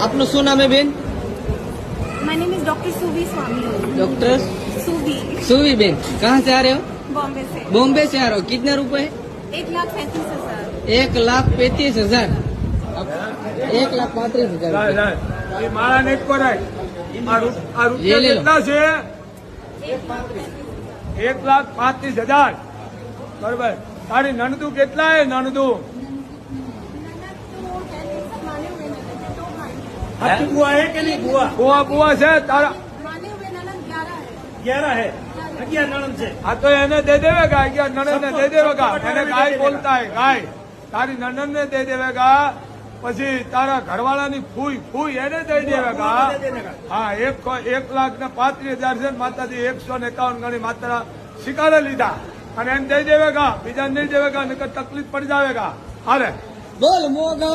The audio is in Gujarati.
આપનું શું નામ है બેન? My name is Dr. Suvi Swami. Doctor Suvi, Suvi ben, कहाँ से आ रहे हो? बॉम्बे से। बॉम्बे से आ रहे हो। कितने रुपए? 1,35,000। 1,35,000। 1,35,000। એ મારા ને કરાય આ રૂપિયા ये ले लो। કેટલા છે? 1,35,000 બરોબર. તારી નણદુ કેટલા હે? નણદુ आपकी बुआ है कि नहीं? बुआ બુઆ બુઆ છે તારા? 11 है, 11 नणंद से। આ તો એને દે દેવેગા, નણંદ ને દે દેવેગા. એને ગાય બોલતા હે, ગાય. તારી નણંદ ને દે દેવેગા, પછી તારા ઘરવાળાની ફૂઈ ફૂઈ એને દઈ દેવેગા. હા, 1,35,000 છે. માતાજી 151 ગણી માત્ર શિકારે લીધા અને એને દઈ દેવેગા, બીજા નહીં દેવેગા, નકર તકલીફ પડી જાવેગા. હાલે बोल मोगल